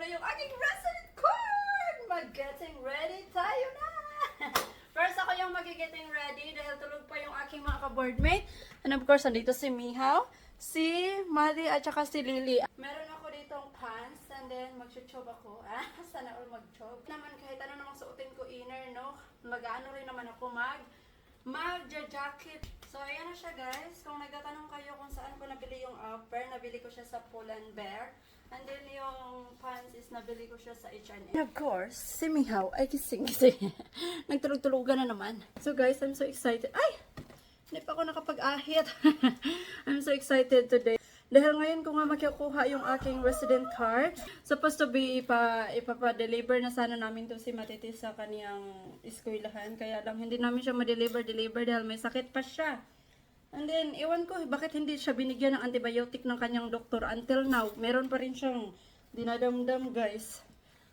yung aking resident card! Mag-getting ready tayo na! First ako yung mag-getting ready dahil tulog pa yung aking mga ka-boardmate. And of course, andito si Mihaw, si Maddie at saka si Lily. Meron ako ditong pants and then mag-chob ako. Sana all mag-chob. Naman kahit ano namang suotin ko inner, no? Mag-ano rin naman ako mag-jacket. So, ayan na siya guys. Kung nagtatanong kayo kung saan ko nabili yung upper, nabili ko siya sa Pull&Bear. And then yung pants is nabili ko siya sa H&M. And of course, si Mihaw ay gising-gising. Nagtulog-tulugan na naman. So guys, I'm so excited. Ay! Hindi pa ako nakapag-ahit. I'm so excited today. Dahil ngayon ko nga makukuha yung aking resident card. Supposed to be ipapa-deliver na sana namin to si Matiti sa kaniyang eskwelahan. Kaya lang hindi namin siya ma-deliver dahil may sakit pa siya. And then, iwan ko, bakit hindi siya binigyan ng antibiotic ng kanyang doktor until now. Meron pa rin siyang dinadamdam, guys.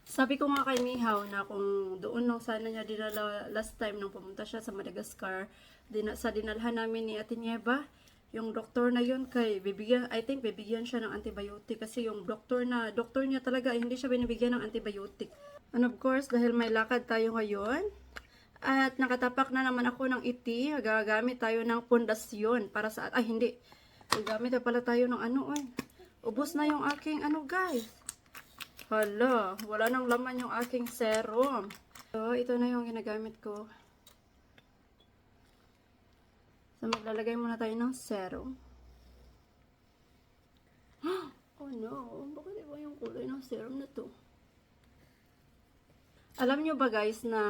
Sabi ko nga kay Mihaw na kung doon nung sana niya dinala last time nung pumunta siya sa Madagascar, sa dinalhan namin ni Ate Nieva, yung doktor na yun I think bibigyan siya ng antibiotic kasi yung doktor niya talaga, hindi siya binibigyan ng antibiotic. And of course, dahil may lakad tayo ngayon, at nakatapak na naman ako ng iti, gagamit tayo ng pundasyon para sa, hindi, gagamit na pala tayo ng ubos na yung aking guys. Hala, wala nang laman yung aking serum. So, ito na yung ginagamit ko. So, maglalagay muna tayo ng serum. Oh no, bakit iba yung kulay ng serum na to? Alam nyo ba guys na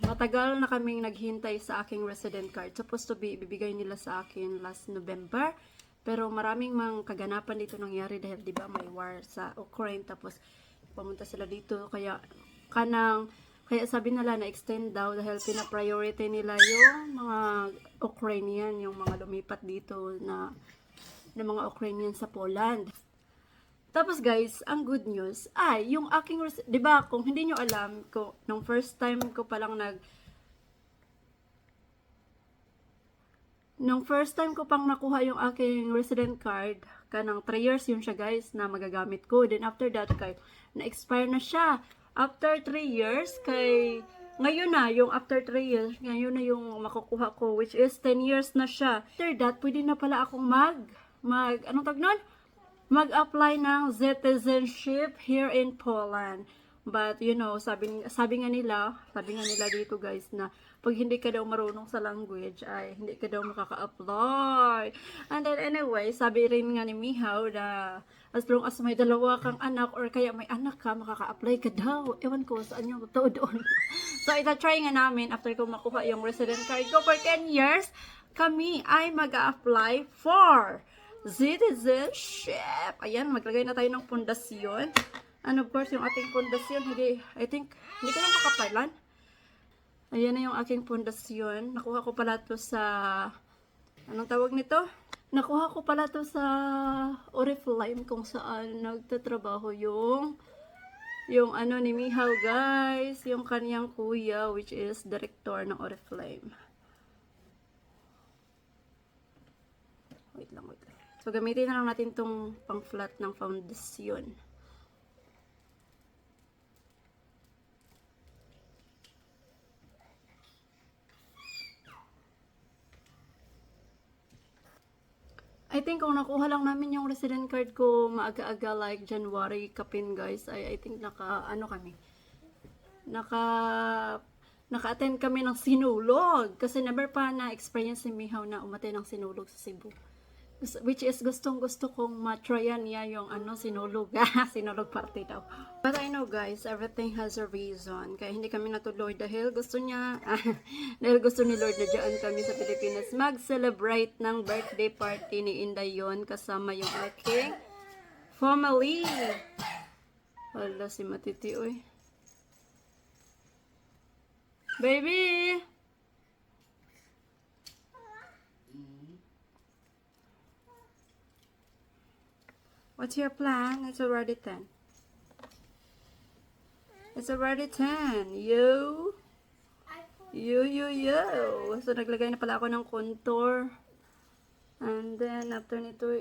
matagal na kaming naghintay sa aking resident card. Supposed to be ibibigay nila sa akin last November. Pero maraming mga kaganapan dito nangyari dahil di ba may war sa Ukraine. Tapos pumunta sila dito. Kaya sabi nila na extend daw dahil pina-priority nila yung mga Ukrainian. Yung mga lumipat dito na mga Ukrainian sa Poland. Tapos guys, ang good news ay yung aking, 'di ba, kung hindi niyo alam ko nung first time ko pang nakuha yung aking resident card, kanang 3 years yun siya guys na magagamit ko. Then after that na-expire na siya. After 3 years ngayon na yung after 3 years, ngayon na yung makukuha ko which is 10 years na siya. After that, pwede na pala akong anong tawag nun? Mag-apply ng citizenship here in Poland. But, you know, sabi nga nila dito guys na pag hindi ka daw marunong sa language, ay hindi ka daw makaka-apply. And then anyway, sabi rin nga ni Mihaw na as long as may dalawa kang anak or kaya may anak ka, makaka-apply ka daw. Ewan ko, saan yung totoo doon. So, ita-try nga namin after ko makuha yung resident card ko for 10 years, kami ay mag-a-apply for citizenship. Ayan, maglagay na tayo ng pundasyon. And of course, yung ating pundasyon, hindi ko na makapalan. Ayan na yung aking pundasyon. Nakuha ko pala to sa, anong tawag nito? Nakuha ko pala to sa Oriflame kung saan nagtatrabaho yung ni Mihaw guys, yung kaniyang kuya which is director ng Oriflame. Wait lang. So, gamitin na lang natin itong pang-flat ng foundation. I think kung nakuha lang namin yung resident card ko maaga-aga like January kapin guys, I think naka-attend kami ng sinulog. Kasi never pa na-experience ni Mihaw na umattend ng sinulog sa Cebu. Which is gustong-gusto kong matryan niya yung sinulog. Sinulog party daw. But I know guys, everything has a reason. Kaya hindi kami natuloy dahil gusto niya, dahil gusto ni Lord na dyan kami sa Pilipinas mag-celebrate ng birthday party ni Indayon kasama yung aking family. Hala si Matiti, oy. Baby! What's your plan? It's already 10. It's already 10. Yo! So, naglagay na pala ako ng contour. And then, after nito,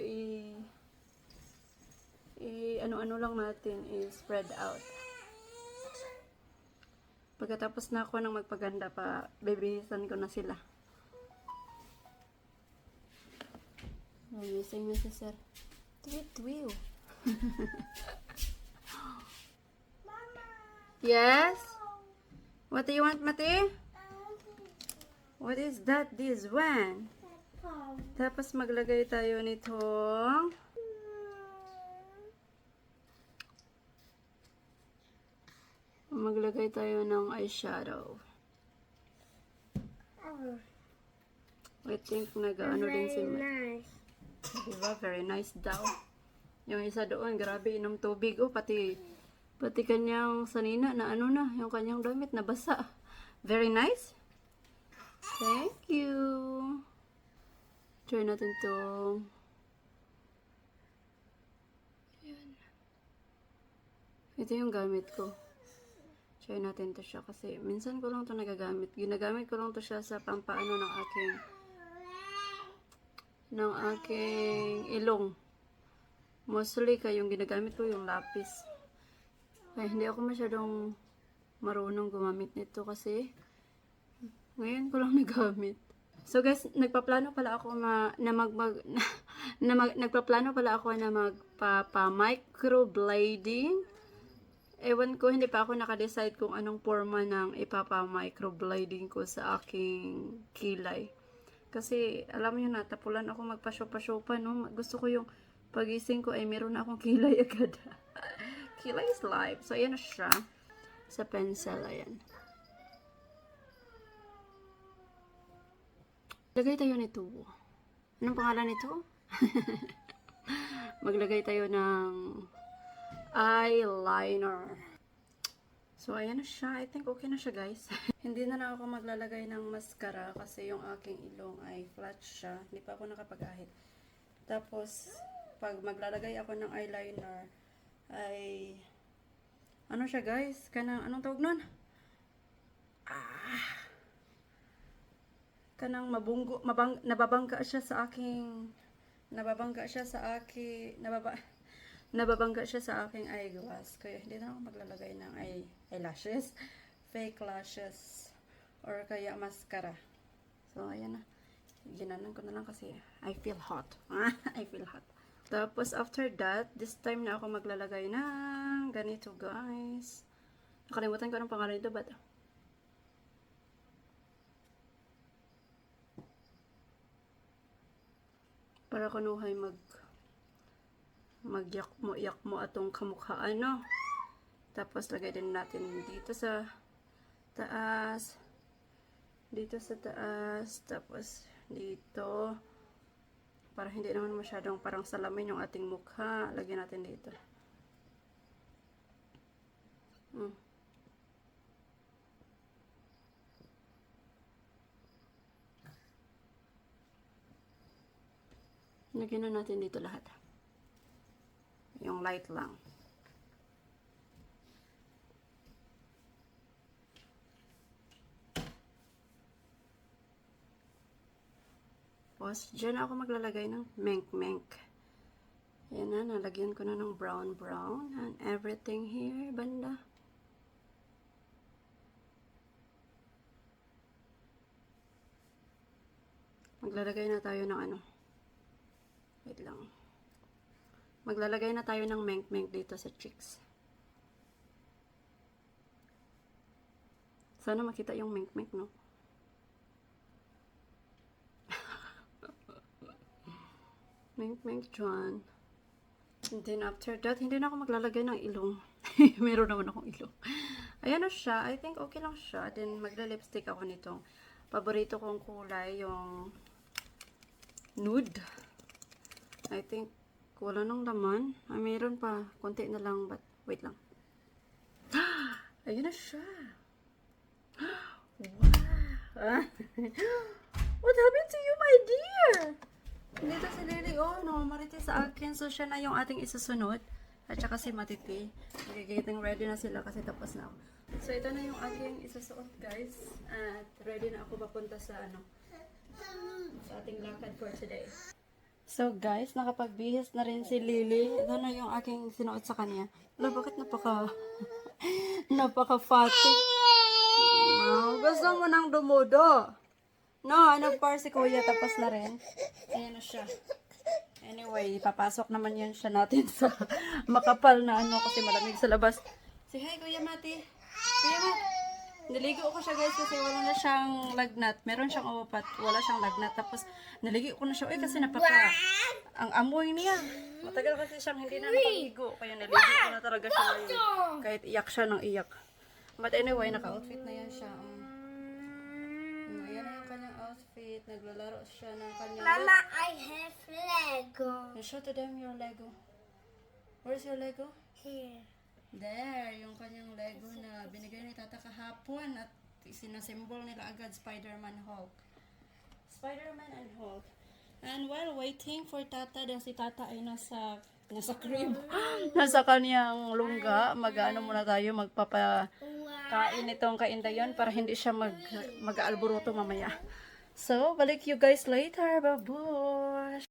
ano-ano lang natin, i-spread out. Pagkatapos na ako ng magpaganda pa, bibihisan ko na sila. Ayusin niyo si Sir. Tweet. Yes? What do you want, Mate? What is that? This one? Tapos maglagay tayo nitong ng eyeshadow. I think nag-ano din si Mate. Diba? Very nice daw. Yung isa doon, grabe, inom tubig. Oh, pati kanyang sanina na ano na, yung kanyang damit na basa. Very nice. Thank you. Try natin to. Ayan. Ito yung gamit ko. Try natin to siya kasi minsan ko lang to nagagamit. Ginagamit ko lang to siya sa pampaano ng aking ilong. Mostly kayong ginagamit ko yung lapis. Kaya hindi ako masyadong marunong gumamit nito kasi ngayon ko lang nagamit. So guys, nagpaplano pala ako na magpapa-microblading. Ewan ko, hindi pa ako nakadecide kung anong forma ng ipapa-microblading ko sa aking kilay. Kasi alam niyo na, tapulan ako magpa-shopa-shopa, no? Gusto ko yung pagising ko ay meron na akong kilay agad. Kilay is life. So ayan na siya. Sa pencil, ayan. Lagay tayo nito. Anong pangalan nito? Maglagay tayo ng eyeliner. So, ayan na siya. I think okay na siya, guys. Hindi na lang ako maglalagay ng mascara kasi yung aking ilong ay flat siya. Hindi pa ako nakapag-ahit. Tapos, pag maglalagay ako ng eyeliner, ay ano siya, guys? Anong tawag nun? Nababangga siya sa aking eyeglass. Kaya hindi na ako maglalagay ng eyelashes, fake lashes, or kaya mascara. So, ayan na. Ginanan ko na lang kasi I feel hot. I feel hot. Tapos, after that, this time na ako maglalagay ng ganito, guys. Nakalimutan ko ng pangalan nito, but para kunuhay magyak mo atong kamukhaan, no? Tapos lagay din natin dito sa taas, tapos dito, para hindi naman masyadong parang salamin yung ating mukha. Lagyan natin dito. Lagyan na natin dito lahat. Yung light lang. Tapos, dyan ako maglalagay ng menk-menk. Yan na, nalagyan ko na ng brown-brown and everything here, banda. Maglalagay na tayo ng ano. Wait lang. Maglalagay na tayo ng menk-menk dito sa cheeks. Sana makita yung menk-menk, no? Menk-menk dyan. And then after that, hindi na ako maglalagay ng ilong. Meron naman akong ilong. Ayan na siya. I think okay lang siya. Then magla-lipstick ako nitong paborito kong kulay, yung nude. I think wala nang laman. Mayroon pa. Konti na lang. But wait lang. Ayun na siya. Wow. What happened to you, my dear? Dito si Lily, oh, no, marites sa akin. So, siya na yung ating isusunod. At saka si Matiti. Getting ready na sila kasi tapos na ako. So, ito na yung aking isusuot, guys. At ready na ako papunta sa, sa ating lakad for today. So guys, nakapagbihis na rin si Lily. Ito na yung aking sinuot sa kanya. Wala, bakit napaka-fatty? Gusto mo nang dumudo? No, nag-par si Kuya, tapos na rin. Ayan na siya. Anyway, papasok naman yan siya natin sa makapal na kasi malamig sa labas. Say hi, Kuya Mati. Kuya Mat. Naligo ko siya guys kasi wala na siyang lagnat. Meron siyang upat, wala siyang lagnat. Tapos naligo ko na siya. Kasi ang amoy niya. Matagal kasi siyang hindi na nakaligo. Kaya naligo ko na talaga siya ngayon. Kahit iyak siya ng iyak. But anyway, naka-outfit na yan siya. Ayan na yung kanyang outfit. Naglalaro siya ng kanyang... Mama, I have Lego. Show to them your Lego. Where's your Lego? Here. There, yung kanyang Lego na binigay ni Tata kahapon at sinasimbol nila agad Spider-Man Hulk. Spider-Man and Hulk. And while waiting for Tata, dahil si Tata ay nasa crib. Nasa kanyang lungga. Mag-ano muna tayo, magpapakain itong kaindayon para hindi siya mag-aalburuto mamaya. So, balik you guys later. Babush!